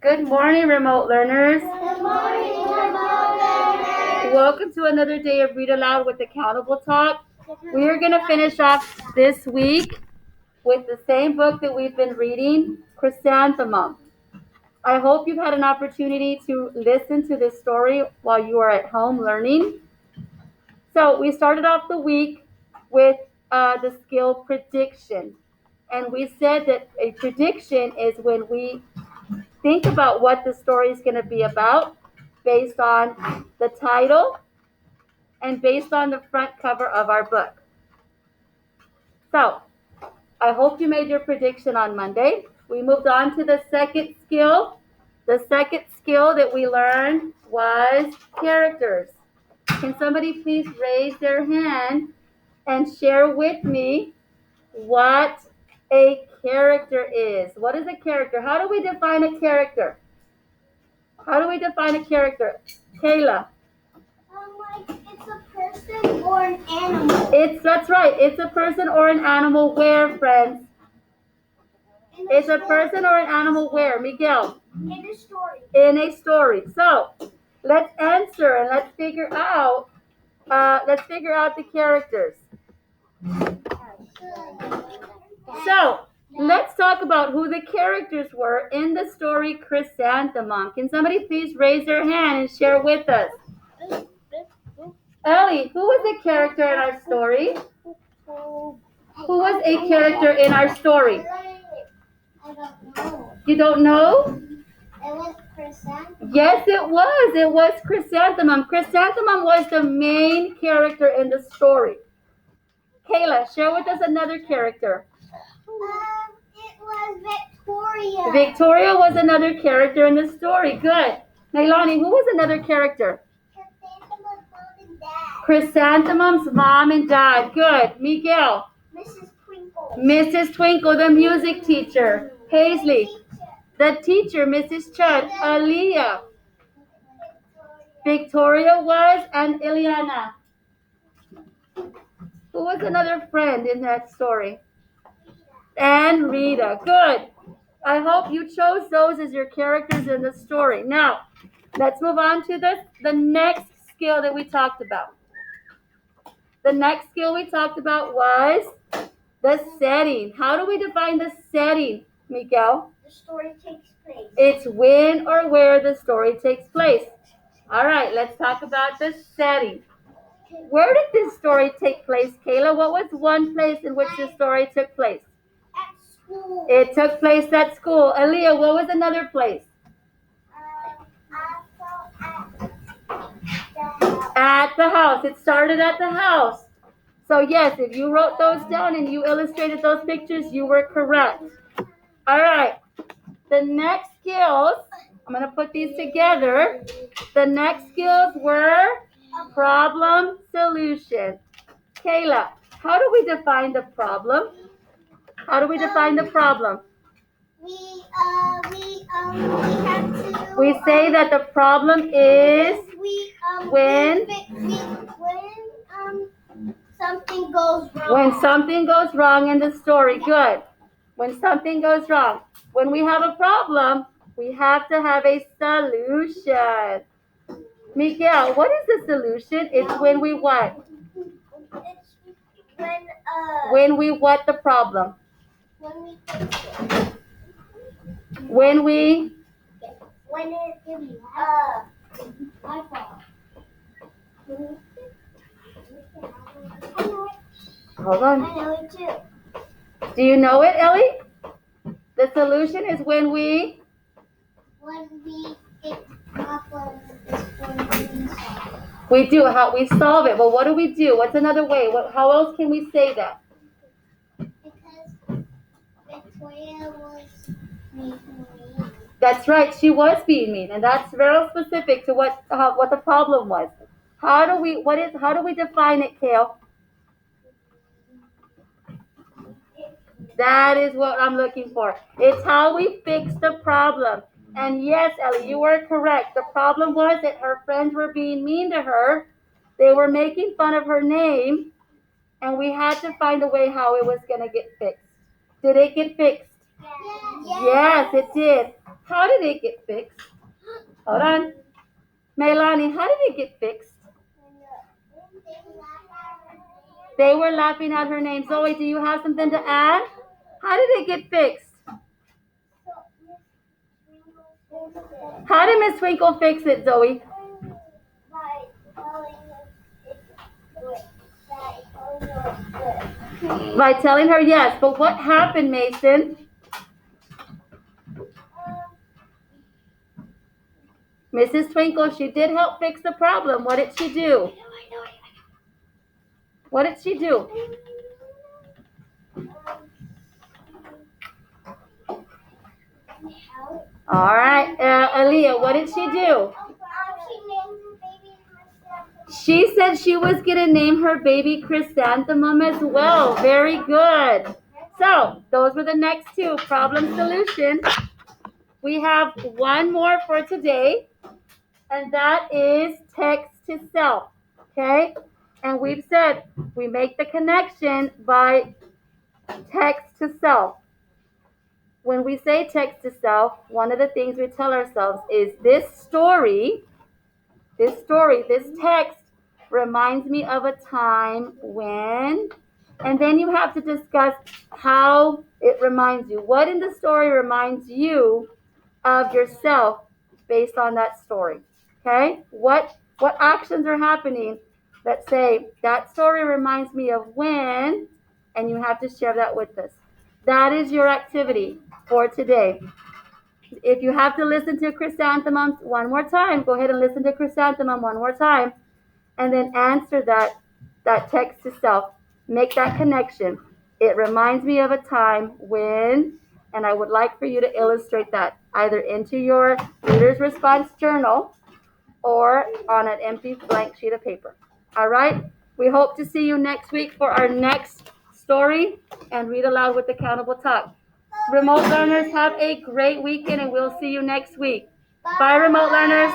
Good morning, remote learners. Good morning, remote learners. Welcome to another day of Read Aloud with Accountable Talk. We are going to finish off this week with the same book that we've been reading, Chrysanthemum. I hope you've had an opportunity to listen to this story while you are at home learning. So we started off the week with the skill prediction. And we said that a prediction is when we think about what the story is going to be about based on the title and based on the front cover of our book. So, I hope you made your prediction on Monday. We moved on to the second skill. The second skill that we learned was characters. Can somebody please raise their hand and share with me what a character is? What is a character? How do we define a character? How do we define a character? Kayla. It's a person or an animal. That's right. It's a person or an animal where, friends? It's a person or an animal where? Miguel? In a story. In a story. So, let's answer and let's figure out the characters. So, let's talk about who the characters were in the story Chrysanthemum. Can somebody please raise their hand and share with us? Ellie, who was a character in our story? Who was a character in our story? I don't know. You don't know? It was Chrysanthemum. Yes, it was. It was Chrysanthemum. Chrysanthemum was the main character in the story. Kayla, share with us another character. It was Victoria. Victoria was another character in the story. Good. Nailani, who was another character? Chrysanthemum's mom and dad. Chrysanthemum's mom and dad. Good. Miguel. Mrs. Twinkle. Mrs. Twinkle, the music teacher. Paisley. The teacher, Mrs. Chud. Aaliyah. Victoria was, and Ileana. Who was another friend in that story? And Rita. Good. I hope you chose those as your characters in the story. Now, let's move on to the next skill that we talked about. The next skill we talked about was the setting. How do we define the setting, Miguel? The story takes place. It's when or where the story takes place. All right, let's talk about the setting. Where did this story take place, Kayla? What was one place in which the story took place? At school. It took place at school. Aaliyah, what was another place? At the house. It started at the house. So yes, if you wrote those down and you illustrated those pictures, you were correct. All right. The next skills, I'm going to put these together. The next skills were problem solution. Kayla, how do we define the problem? How do we define the problem? We have to. We say that the problem is when something goes wrong. When something goes wrong in the story. Good. When something goes wrong. When we have a problem, we have to have a solution. Miguel, what is the solution? It's when we what? It's when we what the problem? When we fix it. When we When it my fault. Hold on. I know it too. Do you know it, Ellie? The solution is when we get problem is when we solve. We do how we solve it. Well, what do we do? What's another way? How else can we say that? Because Victoria was mean. That's right. She was being mean, and that's very specific to what the problem was. How do we define it, Kale? That is what I'm looking for. It's how we fix the problem. And yes, Ellie, you were correct. The problem was that her friends were being mean to her. They were making fun of her name, and we had to find a way how it was going to get fixed. Did it get fixed? Yes. Yes, it did. How did it get fixed? Hold on. Melanie, how did it get fixed? They were laughing at her name. Zoe, do you have something to add? How did it get fixed? How did Miss Twinkle fix it, Zoe? By telling her yes. But what happened, Mason? Mrs. Twinkle, she did help fix the problem. What did she do? What did she do? All right, Aaliyah, what did she do? She said she was going to name her baby Chrysanthemum as well. Very good. So, those were the next two. Problem solution. We have one more for today, and that is text to self. Okay? And we've said we make the connection by text to self. When we say text to self, one of the things we tell ourselves is this text reminds me of a time when, and then you have to discuss how it reminds you. What in the story reminds you of yourself based on that story? Okay? What actions are happening that say that story reminds me of when, and you have to share that with us. That is your activity for today. If you have to listen to Chrysanthemum one more time, go ahead and listen to Chrysanthemum one more time, and then answer that text to self. Make that connection. It reminds me of a time when, and I would like for you to illustrate that either into your reader's response journal or on an empty blank sheet of paper. All right? We hope to see you next week for our next story and read aloud with accountable talk. Remote learners, have a great weekend, and we'll see you next week. Bye, remote learners.